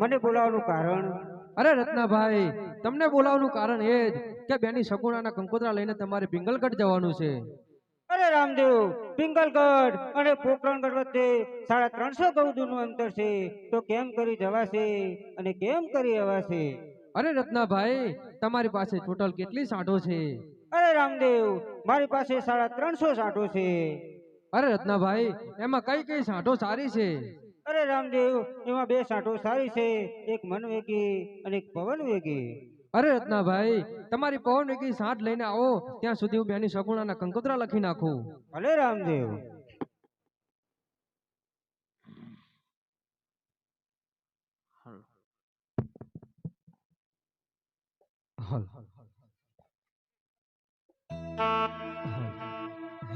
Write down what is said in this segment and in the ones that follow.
મને બોલાવવાનું કારણ? અરે રત્નાભાઈ, તમને બોલાવવાનું કારણ એ જ કે બેની શકુણાના કંકોત્રા લઈને તમારે પિંગલગઢ જવાનું છે. અરે રામદેવ, પિંગલગઢ અને પોકરણગઢ વચ્ચે 350 ગૌદૂનું અંતર છે, તો કેમ કરી જવાશે અને કેમ કરી અવાશે? અરે રત્નાભાઈ, તમારી પાસે ટોટલ કેટલી સાંઠો છે? અરે રામદેવ, મારી પાસે 350 સાંઠો છે. અરે રત્નાભાઈ, એમાં કઈ કઈ સાંઠો સારી છે? અરે રામદેવ, એમાં 2 સાંઠો સારી છે, એક મનવેગી અને એક પવન વેગી. અરે રત્નાભાઈ, તમારી પવન વેગી સાંઠ લઈને આવો, ત્યાં સુધી હું બેની શકુણાના કંકોત્રા લખી નાખું. ભલે રામદેવ.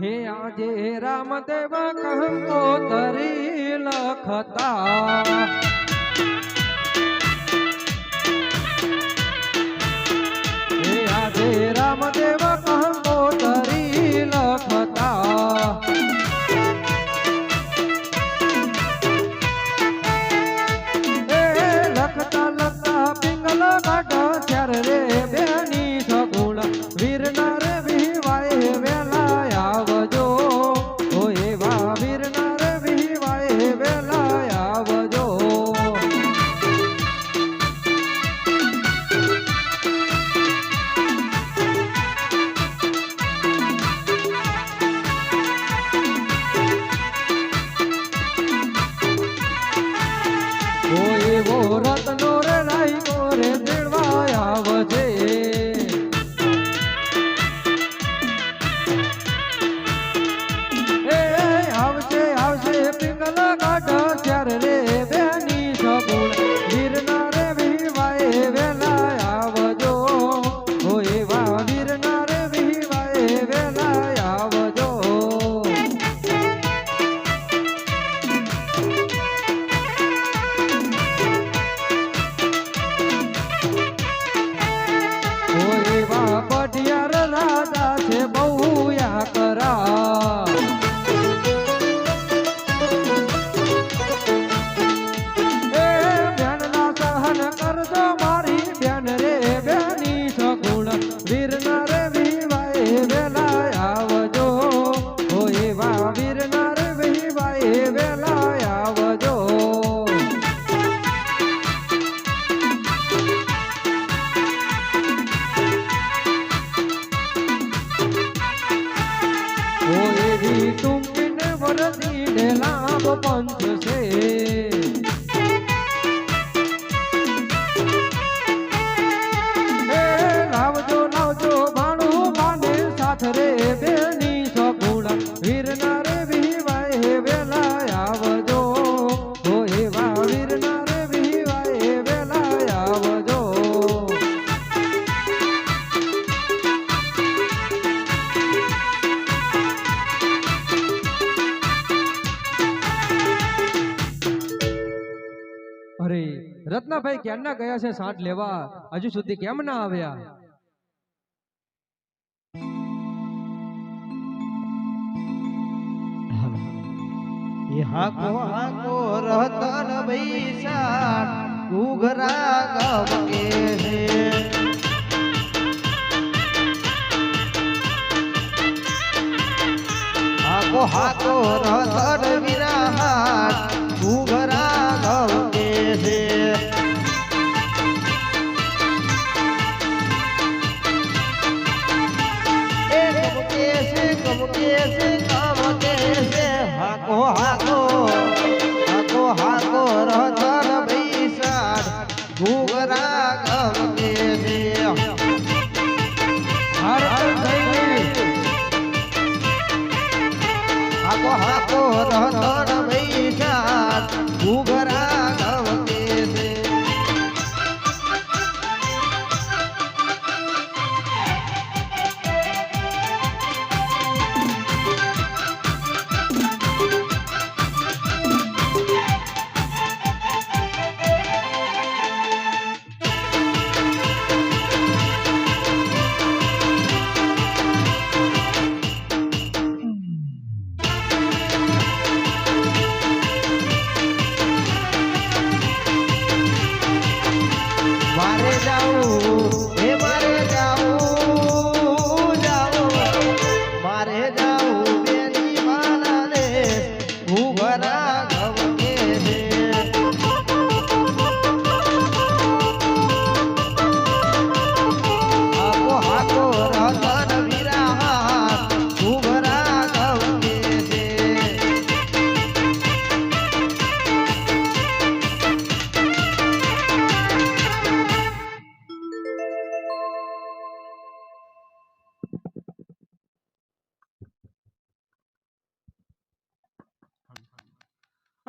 હે આજે રામદેવ કંકોત્રી લખતા, હે આજે રામદેવ કંકોત્રી લખતા, લખતા લખતા પિંગલગઢ ત્યારે રે બેની સગુણ વીરના રે વિવાય વેલા આવજો, ઓ એવા વીરના રે વિવાય વેલા આવજો. ઓ એવો રત્નો રે લાઈકો રે દેડવા આવજે, એ આવશે આવશે પિંગલગઢ ત્યારે રે બેની સગુણ વીરના રે વિવાય વેલા આવજો, ઓ એવા વીરના રે વિવાય વેલા આવજો. ઓ એવા પઢિયાર રાજા છે બહુ યા કરા, એ બેનના સહન કરજો મારી બેન રે બેની સગુણ વીરના રે વિવાય વેલા આવજો, ઓ એવા વીરના રે વિવાય વેલા આવજો. ઓ એવી ટૂંકીને વરદીને લાંબ પંચ છે, એ લાવજો લાવજો ભાણું માને સાથ રે બેની સગુણ વીરના રે વિવાય વેલા આવજો, ઓ એવા વીરના રે વિવાય વેલા આવજો. અરે રત્નાભાઈ ક્યારના ગયા છે સાંઠ લેવા, હજુ સુધી કેમ ના આવ્યા? હાકો હાકો રહતન બૈસાણ ઘૂઘરા ગામ કે છે, હાકો હાકો રહતન વિરાહાટ ઘૂઘરા ગામ કે છે. એ ગમ કે છે કામ કે છે, હાકો હાકો હાકો હાકો રહતન બૈસાણ ઘૂઘરા ગામ કે છે. હાકો હાકો રહતન બૈસાણ ઘૂઘરા ગામ કે છે.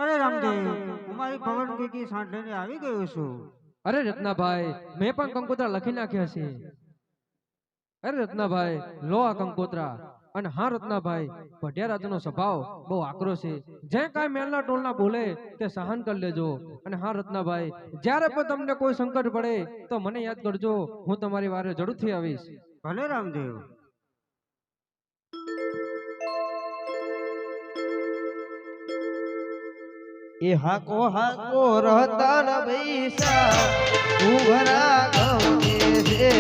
અરે રામદેવ હું મારી પવન ગીકી સાંઠ લઈને આવી ગયો છું. અરે રત્નાભાઈ મેં પણ કંકોત્રા લખી નાખ્યા છે. અરે રત્નાભાઈ લો આ કંકોત્રા. અને હા રત્નાભાઈ ભટિયા રાજાનો સ્વભાવ બહુ આકરો છે. જે કાંઈ મેલના ટોલના બોલે તે સહન કરી લેજો. અને હા રત્નાભાઈ જ્યારે પણ તમને કોઈ સંકટ પડે તો મને યાદ કરજો. હું તમારી વારે જરૂરથી આવીશ. ભલે રામદેવ. એ હાકો હાકો રહતા ન પૈસા ઘૂઘરા ગમે છે